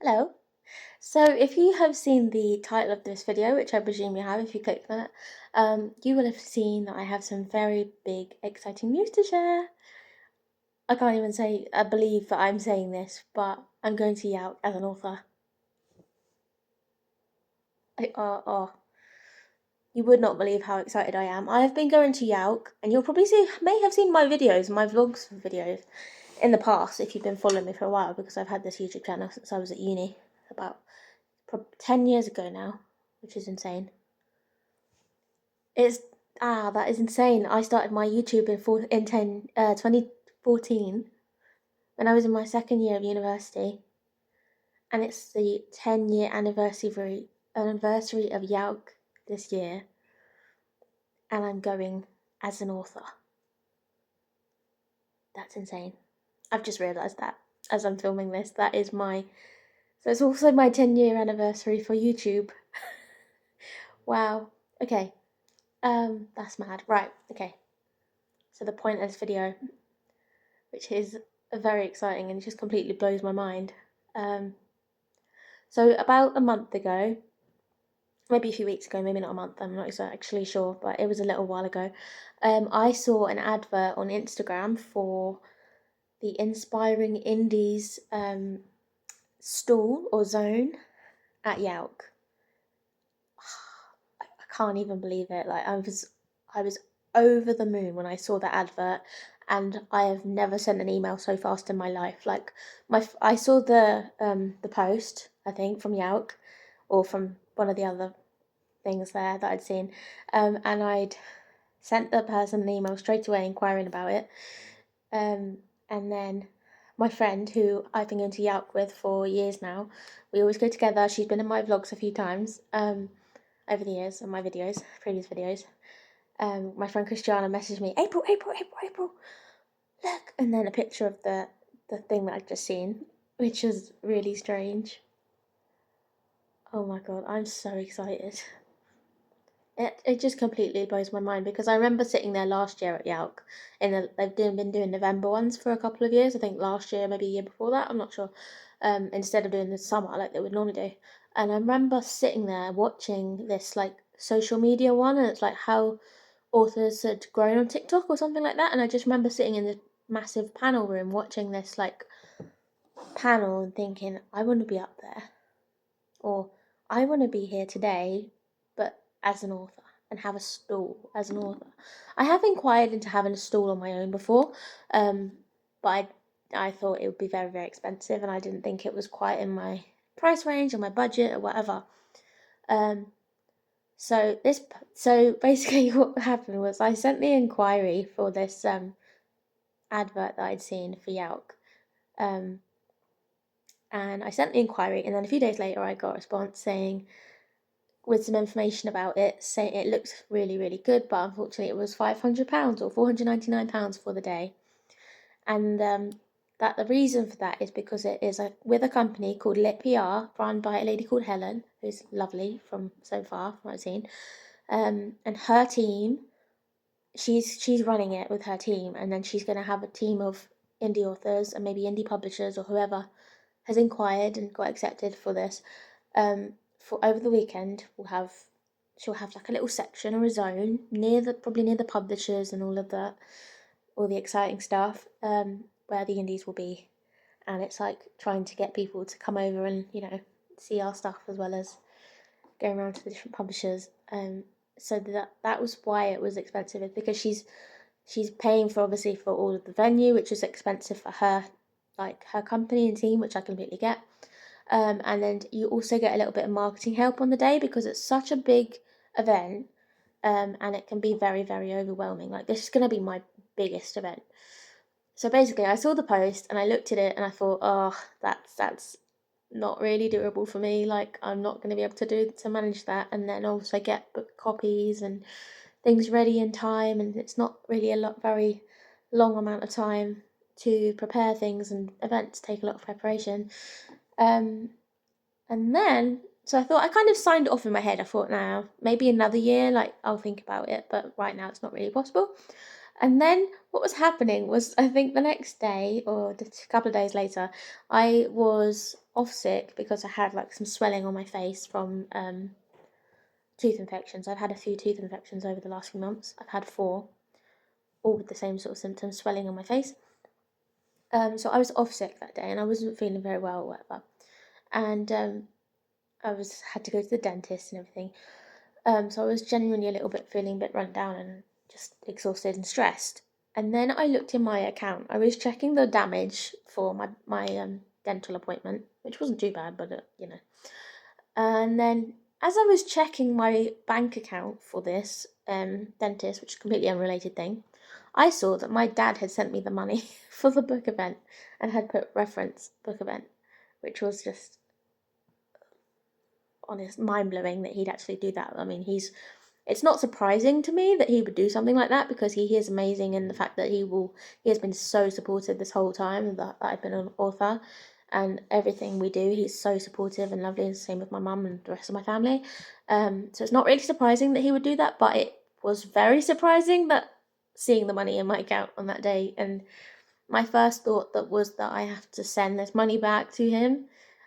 Hello. So, if you have seen the title of this video, which I presume you have if you clicked on it, you will have seen that I have some very big, exciting news to share. I can't even say I believe that I'm saying this, but I'm going to Yalc as an author. You would not believe how excited I am. I have been going to Yalc, and you'll probably may have seen my videos, my vlogs videos, in the past if you've been following me for a while, because I've had this YouTube channel since I was at uni, about 10 years ago now, which is insane. It's that is insane. I started my YouTube in 2014 when I was in my second year of university, and it's the 10-year anniversary of Yalc this year, and I'm going as an author. That's insane. I've just realised that as I'm filming this. So it's also my 10-year anniversary for YouTube. Wow. Okay. That's mad. Right. Okay. So the point of this video, which is very exciting and it just completely blows my mind. So about a month ago, maybe a few weeks ago, maybe not a month, I'm not actually sure, but it was a little while ago, I saw an advert on Instagram for the Inspiring Indies stall or zone at Yalc. I can't even believe it. Like I was over the moon when I saw that advert, and I have never sent an email so fast in my life. Like I saw the post, I think, from Yalc, or from one of the other things there that I'd seen, and I'd sent the person an email straight away inquiring about it, and then my friend, who I've been going to Yalc with for years now, we always go together. She's been in my vlogs a few times over the years, on my videos, previous videos. My friend Christiana messaged me, April, look, and then a picture of the thing that I'd just seen, which was really strange. Oh my god, I'm so excited. It just completely blows my mind, because I remember sitting there last year at Yalc. They've been doing November ones for a couple of years. I think last year, maybe a year before that, I'm not sure. Instead of doing the summer like they would normally do. And I remember sitting there watching this like social media one, and it's like how authors had grown on TikTok or something like that. And I just remember sitting in this massive panel room watching this like panel and thinking, I want to be up there, or I want to be here today, but as an author, and have a stall as an author. I have inquired into having a stall on my own before, but I thought it would be very, very expensive, and I didn't think it was quite in my price range or my budget or whatever. So basically what happened was I sent the inquiry for this advert that I'd seen for Yalc. And I sent the inquiry, and then a few days later I got a response saying, with some information about it, saying it looks really, really good, but unfortunately it was £500 or £499 for the day. And that the reason for that is because it is with a company called Lit PR, run by a lady called Helen, who's lovely from what I've seen. And her team, she's running it with her team, and then she's going to have a team of indie authors and maybe indie publishers or whoever has inquired and got accepted for this. For over the weekend, she'll have like a little section or a zone probably near the publishers and all the exciting stuff, where the indies will be, and it's like trying to get people to come over and see our stuff as well as going around to the different publishers. So that was why it was expensive, because she's paying for, obviously, for all of the venue, which is expensive for her, like her company and team, which I completely get. And then you also get a little bit of marketing help on the day, because it's such a big event, and it can be very, very overwhelming. Like, this is going to be my biggest event. So basically, I saw the post and I looked at it and I thought, oh, that's not really doable for me. Like, I'm not going to be able to manage that, and then also get book copies and things ready in time, and it's not really very long amount of time to prepare things, and events take a lot of preparation. And then, so I thought, I kind of signed it off in my head. I thought, now, maybe another year, like, I'll think about it, but right now it's not really possible. And then what was happening was, I think the next day, or just a couple of days later, I was off sick because I had like some swelling on my face from tooth infections. I've had a few tooth infections over the last few months. I've had 4, all with the same sort of symptoms, swelling on my face. So I was off sick that day, and I wasn't feeling very well or whatever. And I had to go to the dentist and everything. So I was genuinely a little bit feeling a bit run down and just exhausted and stressed. And then I looked in my account. I was checking the damage for my dental appointment, which wasn't too bad, but you know. And then as I was checking my bank account for this dentist, which is a completely unrelated thing, I saw that my dad had sent me the money for the book event and had put reference book event, which was just honest mind-blowing that he'd actually do that. I mean, it's not surprising to me that he would do something like that, because he is amazing in the fact that he has been so supportive this whole time that I've been an author, and everything we do, he's so supportive and lovely, and the same with my mum and the rest of my family. So it's not really surprising that he would do that, but it was very surprising that seeing the money in my account on that day, and my first thought that was that I have to send this money back to him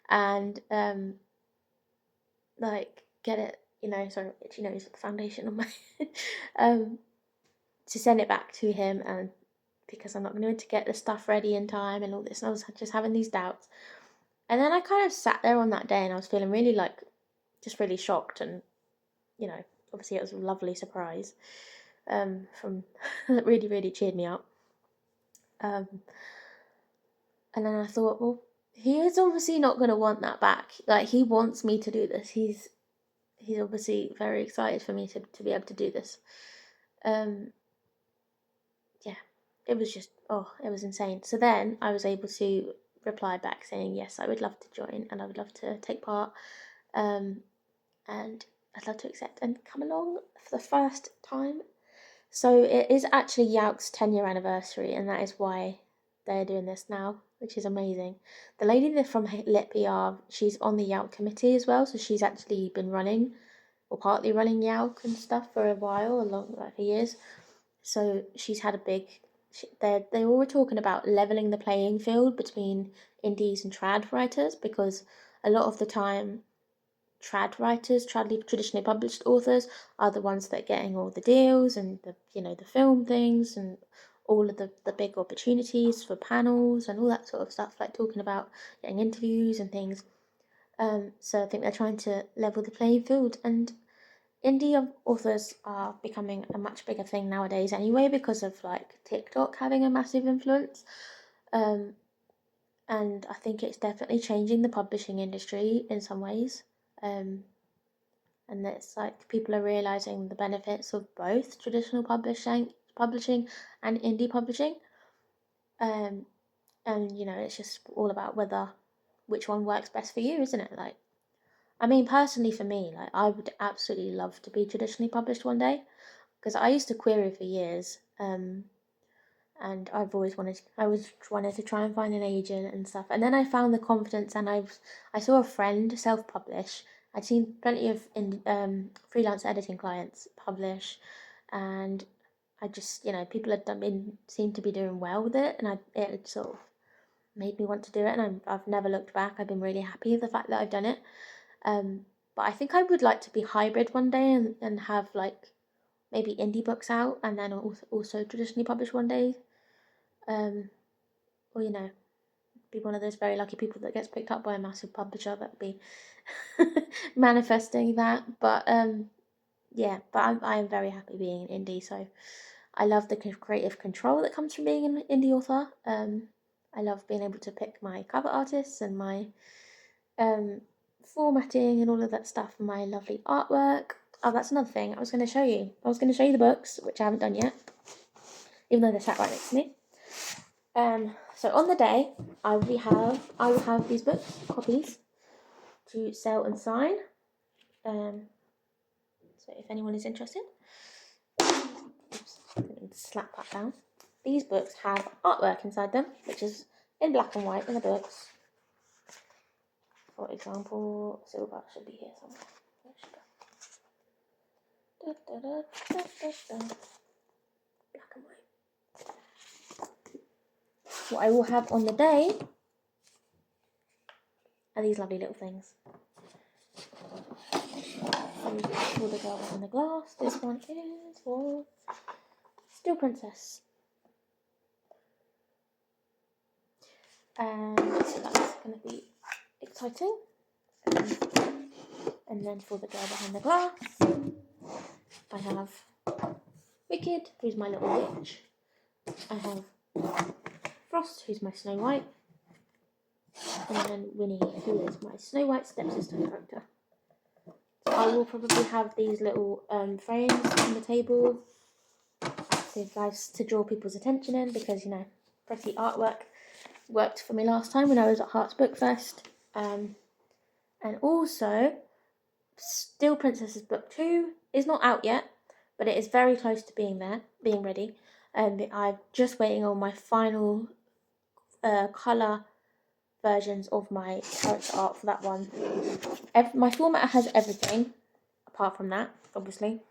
and like get it, sorry, itchy nose with the foundation on my to send it back to him, and because I'm not going to get the stuff ready in time and all this, and I was just having these doubts. And then I kind of sat there on that day and I was feeling really like just really shocked, and obviously it was a lovely surprise from that really, really cheered me up. And then I thought, well, he is obviously not going to want that back. Like, he wants me to do this. He's obviously very excited for me to be able to do this. Yeah, it was just, it was insane. So then I was able to reply back saying, yes, I would love to join and I would love to take part. And I'd love to accept and come along for the first time. So it is actually Yalc's 10-year anniversary, and that is why they're doing this now, which is amazing. The lady from Lit PR, she's on the Yalc committee as well, so she's actually been running, or partly running Yalc and stuff for a while, for years. So she's had a big. They all were talking about leveling the playing field between indies and trad writers, because a lot of the time, trad writers, traditionally published authors, are the ones that are getting all the deals and the film things and all of the big opportunities for panels and all that sort of stuff, like talking about getting interviews and things. So I think they're trying to level the playing field, and indie authors are becoming a much bigger thing nowadays anyway, because of like TikTok having a massive influence. And I think it's definitely changing the publishing industry in some ways. And it's like people are realizing the benefits of both traditional publishing and indie publishing. And it's just all about which one works best for you, isn't it? Like, I mean, personally for me, like, I would absolutely love to be traditionally published one day, because I used to query for years, and I always wanted to try and find an agent and stuff. And then I found the confidence, and I saw a friend self-publish. I'd seen plenty of freelance editing clients publish, and I just, people had seemed to be doing well with it, and it sort of made me want to do it, and I've never looked back. I've been really happy with the fact that I've done it. But I think I would like to be hybrid one day, and have like maybe indie books out and then also traditionally published one day. Or be one of those very lucky people that gets picked up by a massive publisher. That would be manifesting that. But yeah, but I am very happy being an indie. So I love the creative control that comes from being an indie author. I love being able to pick my cover artists and my formatting and all of that stuff, and my lovely artwork. Oh, that's another thing I was going to show you. I was going to show you the books, which I haven't done yet, even though they're sat right next to me. So on the day, I will have these books, copies, to sell and sign. So if anyone is interested, oops, I need to slap that down. These books have artwork inside them, which is in black and white in the books. For example, silver should be here somewhere. Where should go? Black and white. What I will have on the day are these lovely little things. For the girl behind the glass, this one is for Still Princess. And so that's going to be exciting. And then for the girl behind the glass, I have Wicked, who's my little witch. I have Frost, who's my Snow White. And then Winnie, who is my Snow White stepsister character. So I will probably have these little frames on the table to draw people's attention in, because, you know, pretty artwork worked for me last time when I was at Hearts Book Fest. And also, Still Princess's Book 2 is not out yet, but it is very close to being ready. And I'm just waiting on my final colour versions of my character art for that one. My format has everything, apart from that, obviously.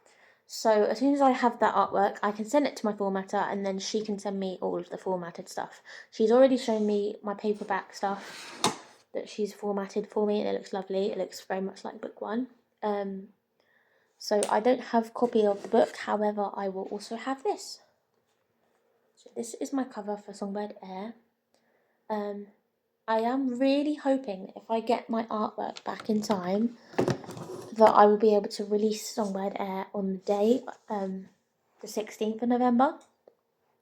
So as soon as I have that artwork, I can send it to my formatter, and then she can send me all of the formatted stuff. She's already shown me my paperback stuff that she's formatted for me, and it looks lovely. It looks very much like book 1. So I don't have a copy of the book, however, I will also have this. So this is my cover for Songbird Air. I am really hoping that if I get my artwork back in time, that I will be able to release Songbird Air on the day, the 16th of November,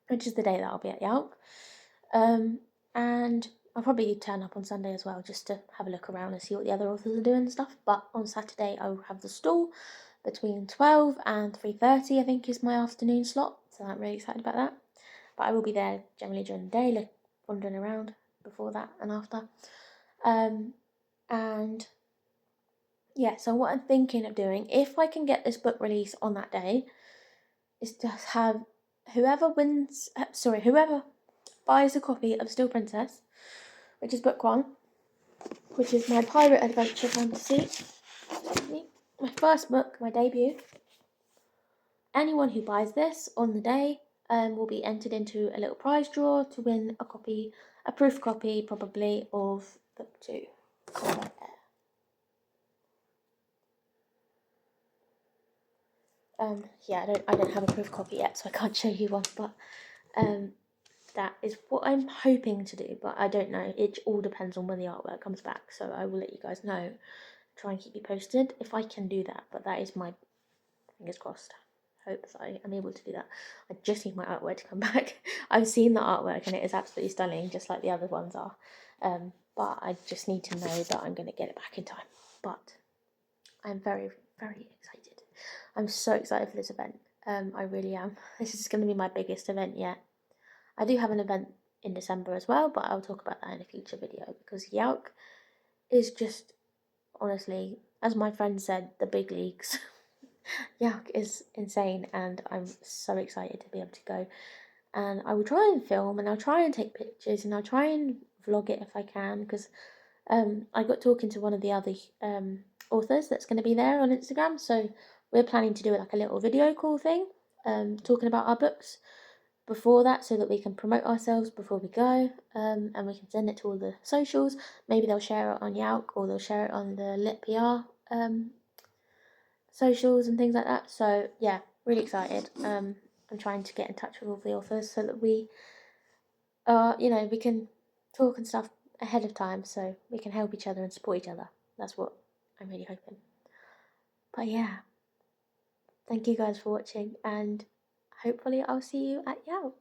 which is the day that I'll be at Yalc. And I'll probably turn up on Sunday as well, just to have a look around and see what the other authors are doing and stuff. But on Saturday, I will have the stall between 12 and 3:30, I think is my afternoon slot. So I'm really excited about that. But I will be there generally during the day, wandering around before that and after. And yeah, so what I'm thinking of doing, if I can get this book released on that day, is to have whoever buys a copy of Still Princess, which is book 1, which is my pirate adventure fantasy, my first book, my debut. Anyone who buys this on the day will be entered into a little prize draw to win a proof copy probably of book 2. I don't have a proof copy yet, so I can't show you one, but that is what I'm hoping to do, but I don't know. It all depends on when the artwork comes back, so I will let you guys know. Try and keep you posted if I can do that, but that is my fingers crossed. Hope that I am able to do that. I just need my artwork to come back. I've seen the artwork and it is absolutely stunning, just like the other ones are. But I just need to know that I'm going to get it back in time. But I'm very, very excited. I'm so excited for this event. I really am. This is going to be my biggest event yet. I do have an event in December as well, but I'll talk about that in a future video, because Yalc is just, honestly, as my friend said, the big leagues. Yalc is insane, and I'm so excited to be able to go. And I will try and film, and I'll try and take pictures, and I'll try and vlog it if I can, because I got talking to one of the other authors that's going to be there on Instagram, so we're planning to do like a little video call thing, talking about our books before that, so that we can promote ourselves before we go, and we can send it to all the socials. Maybe they'll share it on Yalc, or they'll share it on the Lit PR socials and things like that. So yeah, really excited. I'm trying to get in touch with all the authors so that we can talk and stuff ahead of time, so we can help each other and support each other. That's what I'm really hoping. But yeah, thank you guys for watching, and hopefully I'll see you at Yalc.